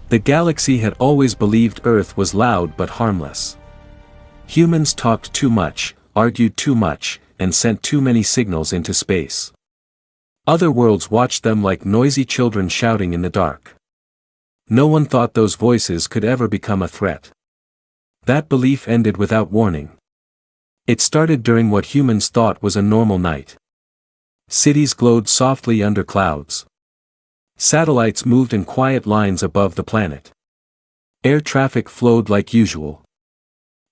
The galaxy had always believed Earth was loud but harmless. Humans talked too much, argued too much, and sent too many signals into space. Other worlds watched them like noisy children shouting in the dark. No one thought those voices could ever become a threat. That belief ended without warning. It started during what humans thought was a normal night. Cities glowed softly under clouds. Satellites moved in quiet lines above the planet. Air traffic flowed like usual.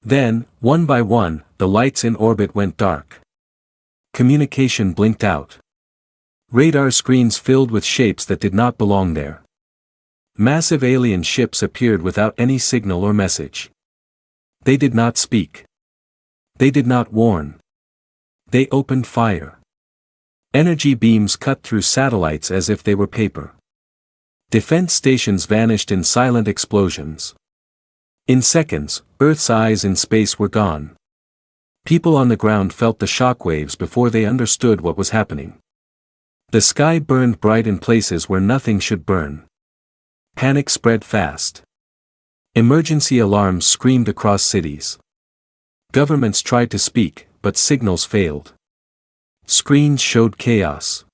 Then, one by one, the lights in orbit went dark. Communication blinked out. Radar screens filled with shapes that did not belong there. Massive alien ships appeared without any signal or message. They did not speak. They did not warn. They opened fire. Energy beams cut through satellites as if they were paper. Defense stations vanished in silent explosions. In seconds, Earth's eyes in space were gone. People on the ground felt the shockwaves before they understood what was happening. The sky burned bright in places where nothing should burn. Panic spread fast. Emergency alarms screamed across cities. Governments tried to speak, but signals failed. Screens showed chaos.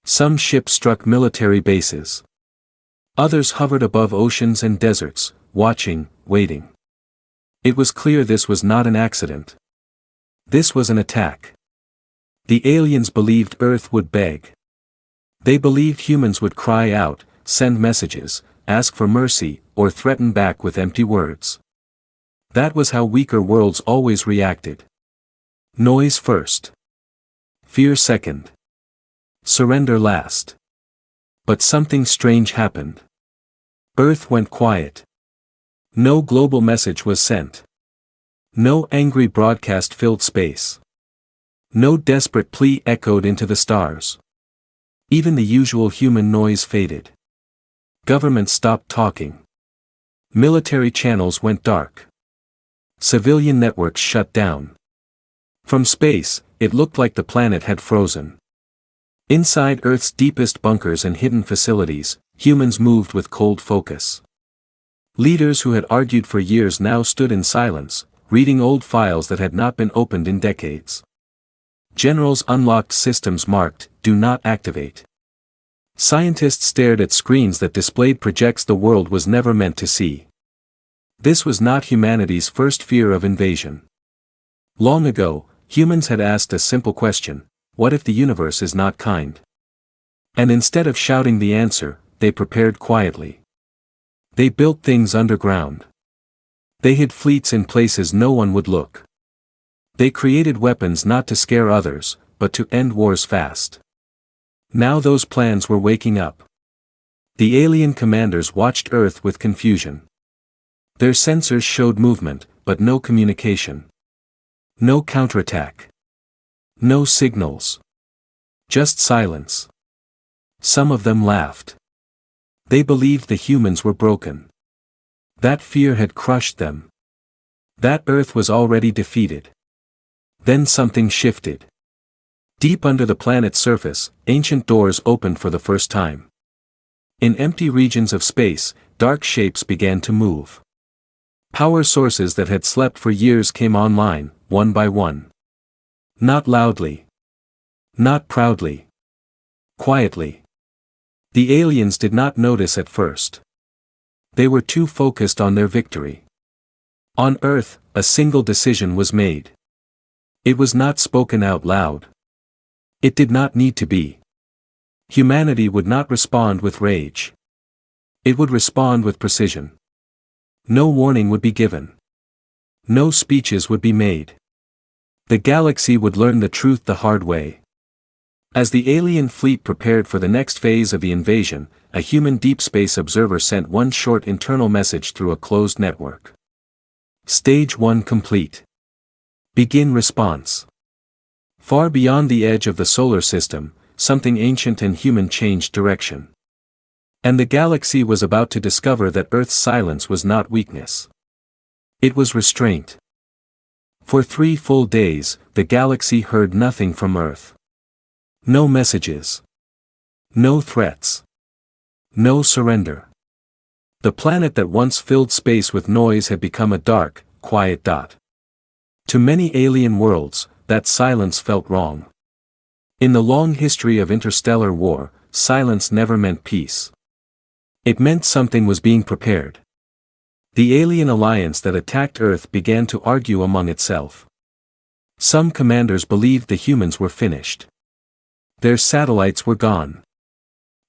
Some ships struck military bases. Others hovered above oceans and deserts, watching, waiting. It was clear this was not an accident. This was an attack. The aliens believed Earth would beg. They believed humans would cry out, send messages, ask for mercy, or threaten back with empty words. That was how weaker worlds always reacted. Noise first. Fear second. Surrender last. But something strange happened. Earth went quiet. No global message was sent. No angry broadcast filled space. No desperate plea echoed into the stars. Even the usual human noise faded. Governments stopped talking. Military channels went dark. Civilian networks shut down. From space, it looked like the planet had frozen. Inside Earth's deepest bunkers and hidden facilities, humans moved with cold focus. Leaders who had argued for years now stood in silence, reading old files that had not been opened in decades. Generals unlocked systems marked, "Do not activate." Scientists stared at screens that displayed projects the world was never meant to see. This was not humanity's first fear of invasion. Long ago, humans had asked a simple question: what if the universe is not kind? And instead of shouting the answer, they prepared quietly. They built things underground. They hid fleets in places no one would look. They created weapons not to scare others, but to end wars fast. Now those plans were waking up. The alien commanders watched Earth with confusion. Their sensors showed movement, but no communication. No counterattack. No signals. Just silence. Some of them laughed. They believed the humans were broken. That fear had crushed them. That Earth was already defeated. Then something shifted. Deep under the planet's surface, ancient doors opened for the first time. In empty regions of space, dark shapes began to move. Power sources that had slept for years came online, one by one. Not loudly. Not proudly. Quietly. The aliens did not notice at first. They were too focused on their victory. On Earth, a single decision was made. It was not spoken out loud. It did not need to be. Humanity would not respond with rage. It would respond with precision. No warning would be given. No speeches would be made. The galaxy would learn the truth the hard way. As the alien fleet prepared for the next phase of the invasion, a human deep space observer sent one short internal message through a closed network. Stage 1 complete. Begin response. Far beyond the edge of the solar system, something ancient and human changed direction. And the galaxy was about to discover that Earth's silence was not weakness. It was restraint. For 3 full days, the galaxy heard nothing from Earth. No messages. No threats. No surrender. The planet that once filled space with noise had become a dark, quiet dot. To many alien worlds, that silence felt wrong. In the long history of interstellar war, silence never meant peace. It meant something was being prepared. The alien alliance that attacked Earth began to argue among itself. Some commanders believed the humans were finished. Their satellites were gone.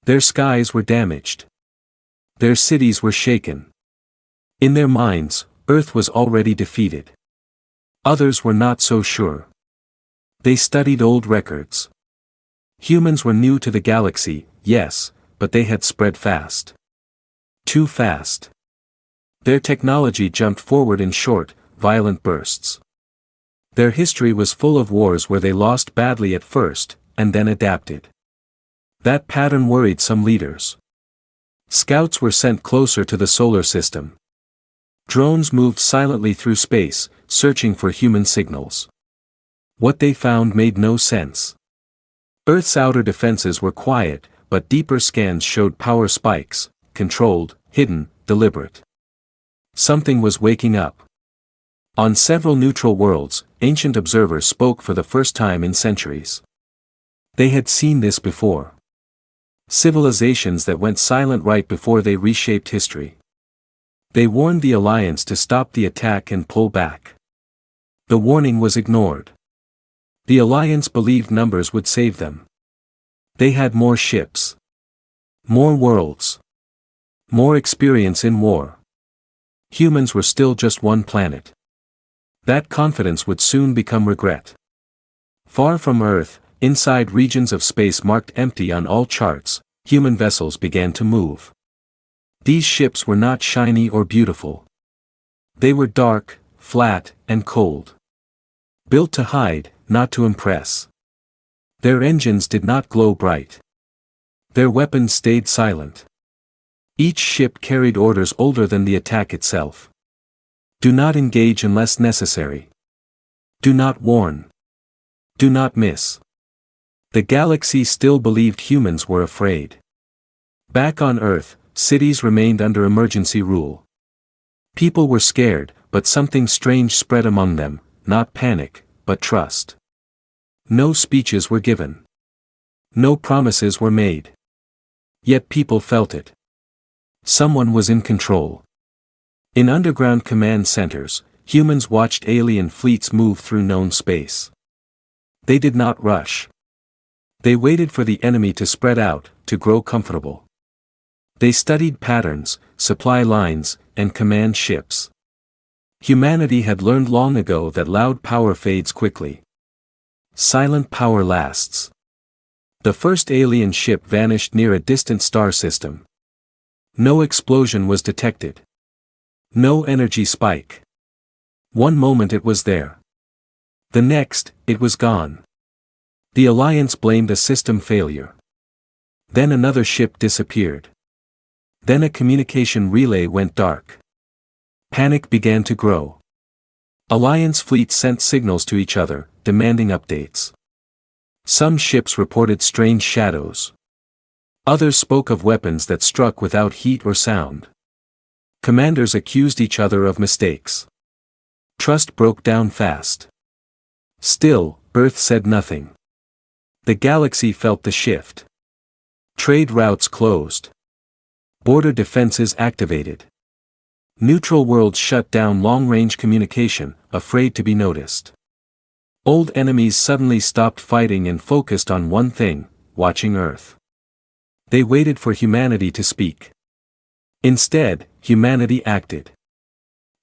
Their skies were damaged. Their cities were shaken. In their minds, Earth was already defeated. Others were not so sure. They studied old records. Humans were new to the galaxy, yes, but they had spread fast. Too fast. Their technology jumped forward in short, violent bursts. Their history was full of wars where they lost badly at first, and then adapted. That pattern worried some leaders. Scouts were sent closer to the solar system. Drones moved silently through space, searching for human signals. What they found made no sense. Earth's outer defenses were quiet, but deeper scans showed power spikes, controlled, hidden, deliberate. Something was waking up. On several neutral worlds, ancient observers spoke for the first time in centuries. They had seen this before. Civilizations that went silent right before they reshaped history. They warned the Alliance to stop the attack and pull back. The warning was ignored. The Alliance believed numbers would save them. They had more ships. More worlds. More experience in war. Humans were still just one planet. That confidence would soon become regret. Far from Earth, inside regions of space marked empty on all charts, human vessels began to move. These ships were not shiny or beautiful. They were dark, flat, and cold. Built to hide, not to impress. Their engines did not glow bright. Their weapons stayed silent. Each ship carried orders older than the attack itself. Do not engage unless necessary. Do not warn. Do not miss. The galaxy still believed humans were afraid. Back on Earth, cities remained under emergency rule. People were scared, but something strange spread among them, not panic, but trust. No speeches were given. No promises were made. Yet people felt it. Someone was in control. In underground command centers, humans watched alien fleets move through known space. They did not rush. They waited for the enemy to spread out, to grow comfortable. They studied patterns, supply lines, and command ships. Humanity had learned long ago that loud power fades quickly. Silent power lasts. The first alien ship vanished near a distant star system. No explosion was detected. No energy spike. One moment it was there. The next, it was gone. The Alliance blamed a system failure. Then another ship disappeared. Then a communication relay went dark. Panic began to grow. Alliance fleets sent signals to each other, demanding updates. Some ships reported strange shadows. Others spoke of weapons that struck without heat or sound. Commanders accused each other of mistakes. Trust broke down fast. Still, Earth said nothing. The galaxy felt the shift. Trade routes closed. Border defenses activated. Neutral worlds shut down long-range communication, afraid to be noticed. Old enemies suddenly stopped fighting and focused on one thing, watching Earth. They waited for humanity to speak. Instead, humanity acted.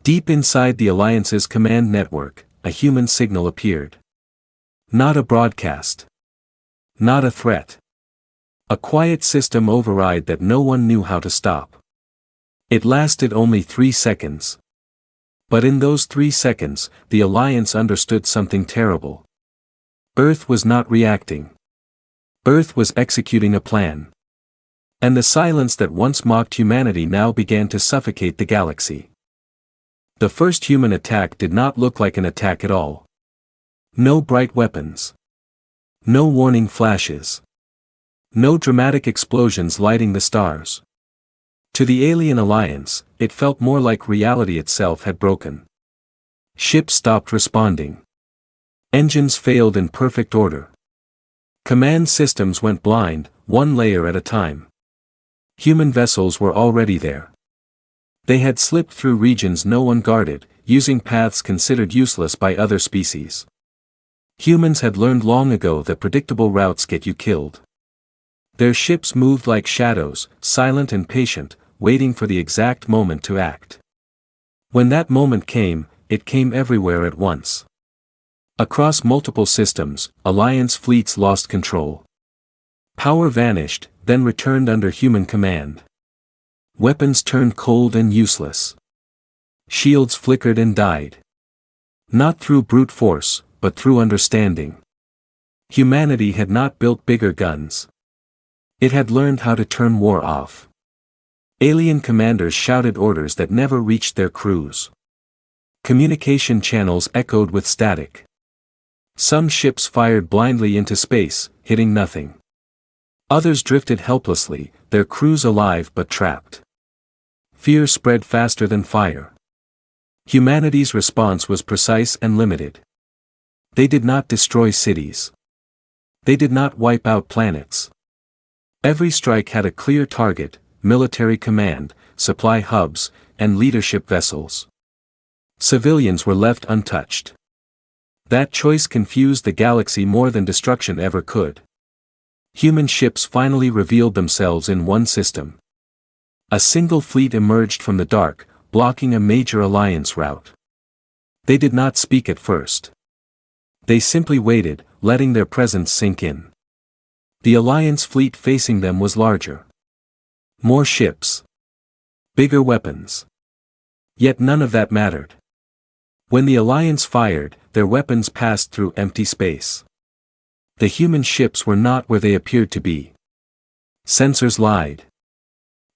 Deep inside the Alliance's command network, a human signal appeared. Not a broadcast. Not a threat. A quiet system override that no one knew how to stop. It lasted only 3 seconds. But in those 3 seconds, the Alliance understood something terrible. Earth was not reacting. Earth was executing a plan. And the silence that once mocked humanity now began to suffocate the galaxy. The first human attack did not look like an attack at all. No bright weapons. No warning flashes. No dramatic explosions lighting the stars. To the alien alliance, it felt more like reality itself had broken. Ships stopped responding. Engines failed in perfect order. Command systems went blind, one layer at a time. Human vessels were already there. They had slipped through regions no one guarded, using paths considered useless by other species. Humans had learned long ago that predictable routes get you killed. Their ships moved like shadows, silent and patient, waiting for the exact moment to act. When that moment came, it came everywhere at once. Across multiple systems, Alliance fleets lost control. Power vanished, then returned under human command. Weapons turned cold and useless. Shields flickered and died. Not through brute force, but through understanding. Humanity had not built bigger guns. It had learned how to turn war off. Alien commanders shouted orders that never reached their crews. Communication channels echoed with static. Some ships fired blindly into space, hitting nothing. Others drifted helplessly, their crews alive but trapped. Fear spread faster than fire. Humanity's response was precise and limited. They did not destroy cities. They did not wipe out planets. Every strike had a clear target: military command, supply hubs, and leadership vessels. Civilians were left untouched. That choice confused the galaxy more than destruction ever could. Human ships finally revealed themselves in one system. A single fleet emerged from the dark, blocking a major alliance route. They did not speak at first. They simply waited, letting their presence sink in. The alliance fleet facing them was larger. More ships. Bigger weapons. Yet none of that mattered. When the alliance fired, their weapons passed through empty space. The human ships were not where they appeared to be. Sensors lied.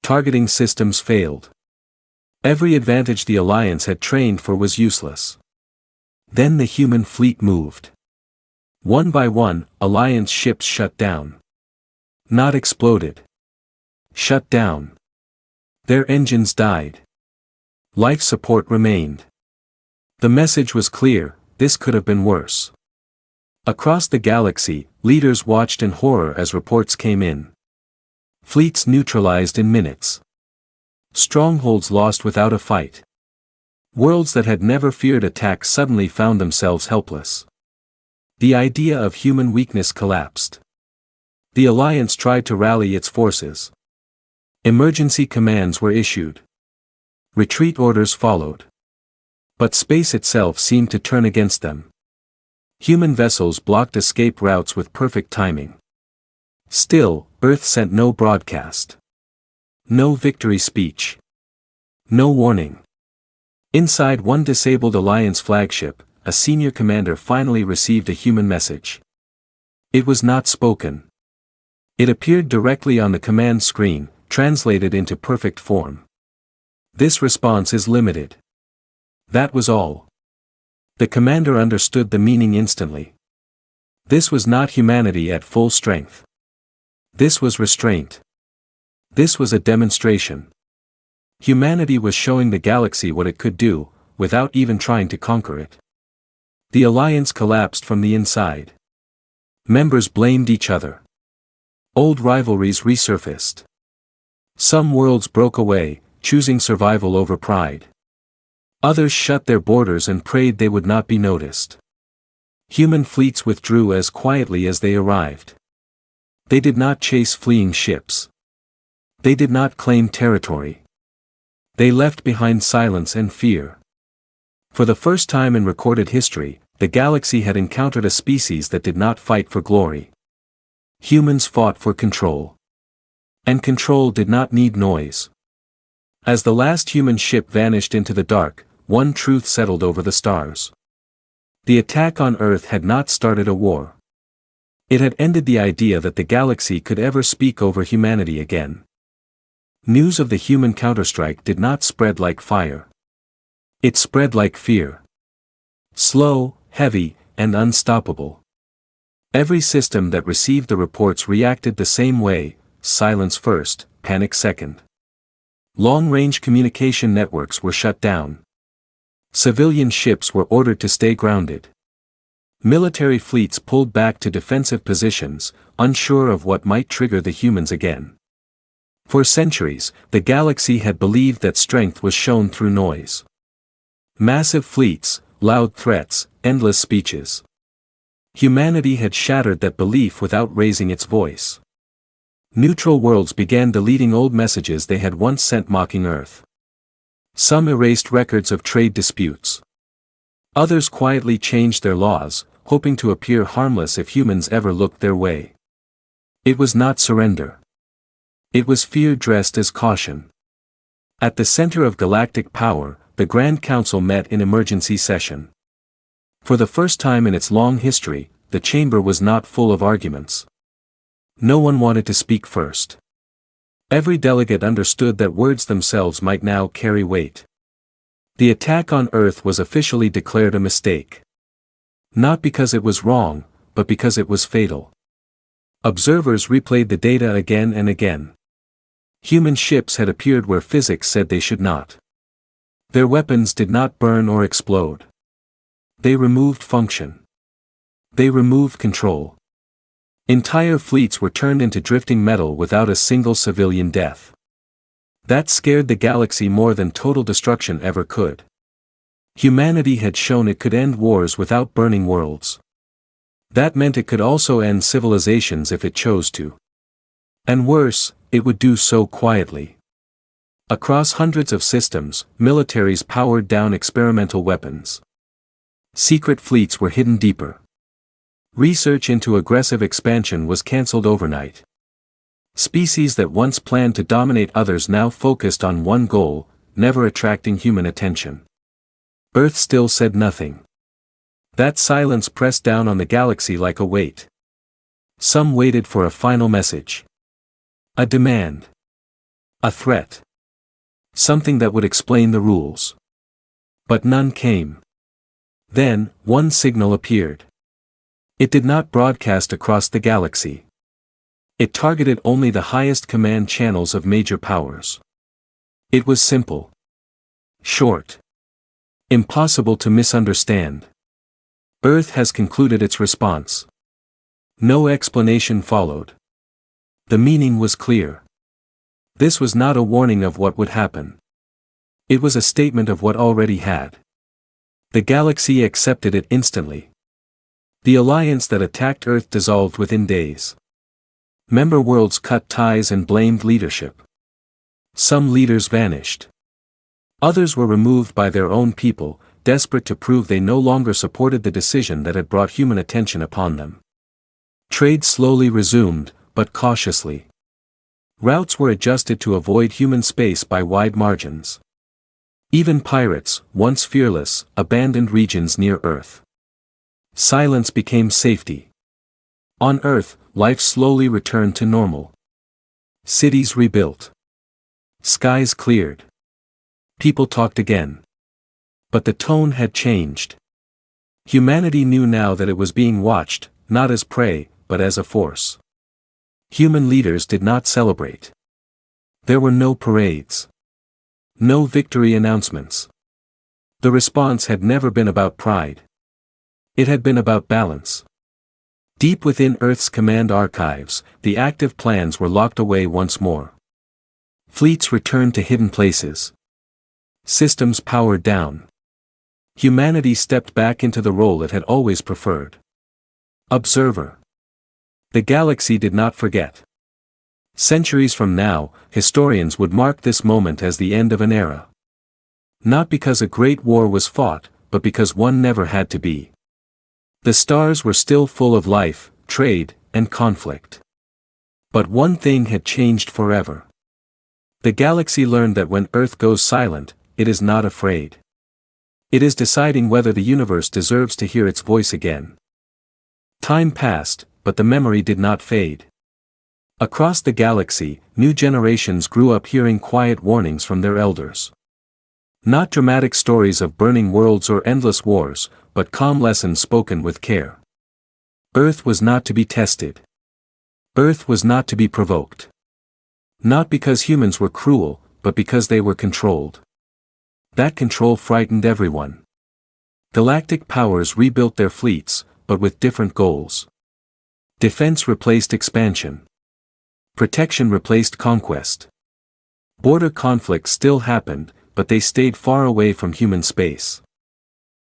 Targeting systems failed. Every advantage the alliance had trained for was useless. Then the human fleet moved. One by one, alliance ships shut down. Not exploded. Shut down. Their engines died. Life support remained. The message was clear: this could have been worse. Across the galaxy, leaders watched in horror as reports came in. Fleets neutralized in minutes. Strongholds lost without a fight. Worlds that had never feared attack suddenly found themselves helpless. The idea of human weakness collapsed. The alliance tried to rally its forces. Emergency commands were issued. Retreat orders followed. But space itself seemed to turn against them. Human vessels blocked escape routes with perfect timing. Still, Earth sent no broadcast. No victory speech. No warning. Inside one disabled Alliance flagship, a senior commander finally received a human message. It was not spoken. It appeared directly on the command screen, translated into perfect form. This response is limited. That was all. The commander understood the meaning instantly. This was not humanity at full strength. This was restraint. This was a demonstration. Humanity was showing the galaxy what it could do, without even trying to conquer it. The alliance collapsed from the inside. Members blamed each other. Old rivalries resurfaced. Some worlds broke away, choosing survival over pride. Others shut their borders and prayed they would not be noticed. Human fleets withdrew as quietly as they arrived. They did not chase fleeing ships. They did not claim territory. They left behind silence and fear. For the first time in recorded history, the galaxy had encountered a species that did not fight for glory. Humans fought for control. And control did not need noise. As the last human ship vanished into the dark, one truth settled over the stars. The attack on Earth had not started a war. It had ended the idea that the galaxy could ever speak over humanity again. News of the human counterstrike did not spread like fire. It spread like fear. Slow, heavy, and unstoppable. Every system that received the reports reacted the same way: silence first, panic second. Long-range communication networks were shut down. Civilian ships were ordered to stay grounded. Military fleets pulled back to defensive positions, unsure of what might trigger the humans again. For centuries, the galaxy had believed that strength was shown through noise. Massive fleets, loud threats, endless speeches. Humanity had shattered that belief without raising its voice. Neutral worlds began deleting old messages they had once sent mocking Earth. Some erased records of trade disputes. Others quietly changed their laws, hoping to appear harmless if humans ever looked their way. It was not surrender. It was fear dressed as caution. At the center of galactic power, the Grand Council met in emergency session. For the first time in its long history, the chamber was not full of arguments. No one wanted to speak first. Every delegate understood that words themselves might now carry weight. The attack on Earth was officially declared a mistake. Not because it was wrong, but because it was fatal. Observers replayed the data again and again. Human ships had appeared where physics said they should not. Their weapons did not burn or explode. They removed function. They removed control. Entire fleets were turned into drifting metal without a single civilian death. That scared the galaxy more than total destruction ever could. Humanity had shown it could end wars without burning worlds. That meant it could also end civilizations if it chose to. And worse, it would do so quietly. Across hundreds of systems, militaries powered down experimental weapons. Secret fleets were hidden deeper. Research into aggressive expansion was cancelled overnight. Species that once planned to dominate others now focused on one goal, never attracting human attention. Earth still said nothing. That silence pressed down on the galaxy like a weight. Some waited for a final message. A demand. A threat. Something that would explain the rules. But none came. Then, one signal appeared. It did not broadcast across the galaxy. It targeted only the highest command channels of major powers. It was simple. Short. Impossible to misunderstand. Earth has concluded its response. No explanation followed. The meaning was clear. This was not a warning of what would happen. It was a statement of what already had. The galaxy accepted it instantly. The alliance that attacked Earth dissolved within days. Member worlds cut ties and blamed leadership. Some leaders vanished. Others were removed by their own people, desperate to prove they no longer supported the decision that had brought human attention upon them. Trade slowly resumed, but cautiously. Routes were adjusted to avoid human space by wide margins. Even pirates, once fearless, abandoned regions near Earth. Silence became safety. On Earth, life slowly returned to normal. Cities rebuilt. Skies cleared. People talked again. But the tone had changed. Humanity knew now that it was being watched, not as prey, but as a force. Human leaders did not celebrate. There were no parades. No victory announcements. The response had never been about pride. It had been about balance. Deep within Earth's command archives, the active plans were locked away once more. Fleets returned to hidden places. Systems powered down. Humanity stepped back into the role it had always preferred. Observer. The galaxy did not forget. Centuries from now, historians would mark this moment as the end of an era. Not because a great war was fought, but because one never had to be. The stars were still full of life, trade, and conflict. But one thing had changed forever. The galaxy learned that when Earth goes silent, it is not afraid. It is deciding whether the universe deserves to hear its voice again. Time passed, but the memory did not fade. Across the galaxy, new generations grew up hearing quiet warnings from their elders. Not dramatic stories of burning worlds or endless wars, but calm lessons spoken with care. Earth was not to be tested. Earth was not to be provoked. Not because humans were cruel, but because they were controlled. That control frightened everyone. Galactic powers rebuilt their fleets, but with different goals. Defense replaced expansion. Protection replaced conquest. Border conflicts still happened, but they stayed far away from human space.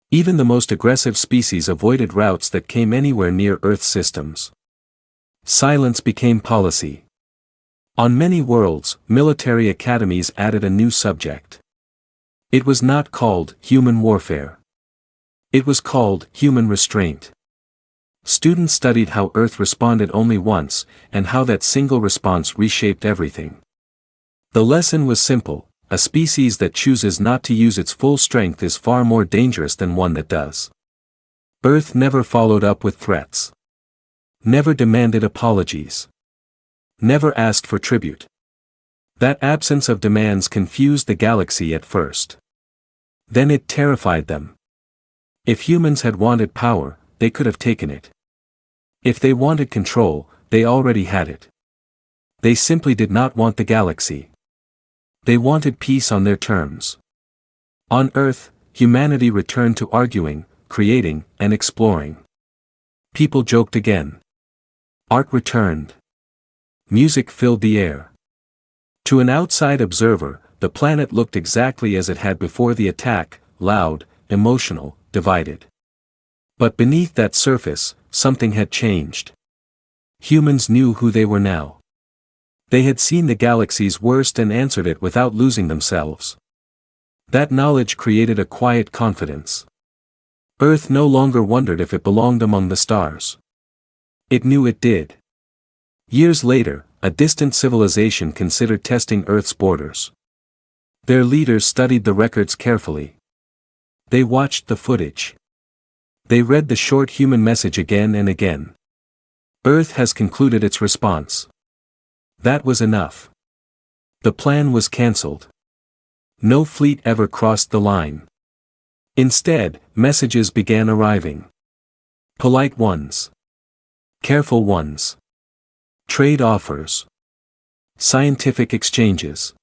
Even the most aggressive species avoided routes that came anywhere near Earth's systems. Silence became policy. On many worlds, military academies added a new subject. It was not called human warfare. It was called human restraint. Students studied how Earth responded only once, and how that single response reshaped everything. The lesson was simple: a species that chooses not to use its full strength is far more dangerous than one that does. Earth never followed up with threats. Never demanded apologies. Never asked for tribute. That absence of demands confused the galaxy at first. Then it terrified them. If humans had wanted power, they could have taken it. If they wanted control, they already had it. They simply did not want the galaxy. They wanted peace on their terms. On Earth, humanity returned to arguing, creating, and exploring. People joked again. Art returned. Music filled the air. To an outside observer, the planet looked exactly as it had before the attack: loud, emotional, divided. But beneath that surface, something had changed. Humans knew who they were now. They had seen the galaxy's worst and answered it without losing themselves. That knowledge created a quiet confidence. Earth no longer wondered if it belonged among the stars. It knew it did. Years later, a distant civilization considered testing Earth's borders. Their leaders studied the records carefully. They watched the footage. They read the short human message again and again. Earth has concluded its response. That was enough. The plan was cancelled. No fleet ever crossed the line. Instead, messages began arriving. Polite ones. Careful ones. Trade offers. Scientific exchanges.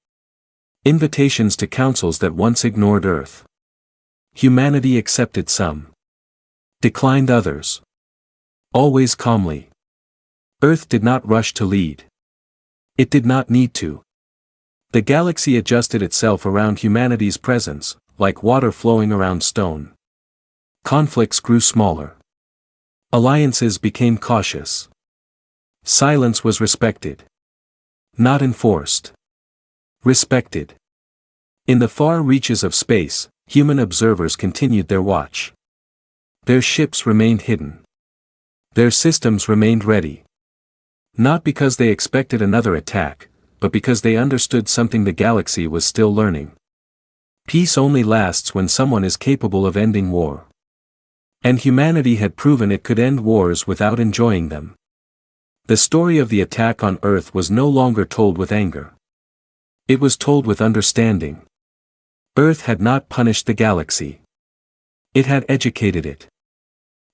Invitations to councils that once ignored Earth. Humanity accepted some. Declined others. Always calmly. Earth did not rush to lead. It did not need to. The galaxy adjusted itself around humanity's presence, like water flowing around stone. Conflicts grew smaller. Alliances became cautious. Silence was respected. Not enforced. Respected. In the far reaches of space, human observers continued their watch. Their ships remained hidden. Their systems remained ready. Not because they expected another attack, but because they understood something the galaxy was still learning. Peace only lasts when someone is capable of ending war. And humanity had proven it could end wars without enjoying them. The story of the attack on Earth was no longer told with anger. It was told with understanding. Earth had not punished the galaxy. It had educated it.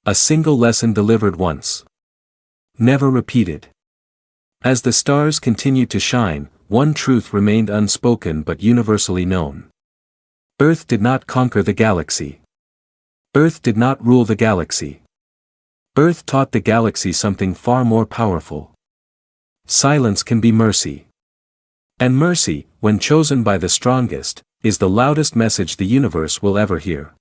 A single lesson delivered once. Never repeated. As the stars continued to shine, one truth remained unspoken but universally known. Earth did not conquer the galaxy. Earth did not rule the galaxy. Earth taught the galaxy something far more powerful. Silence can be mercy. And mercy, when chosen by the strongest, is the loudest message the universe will ever hear.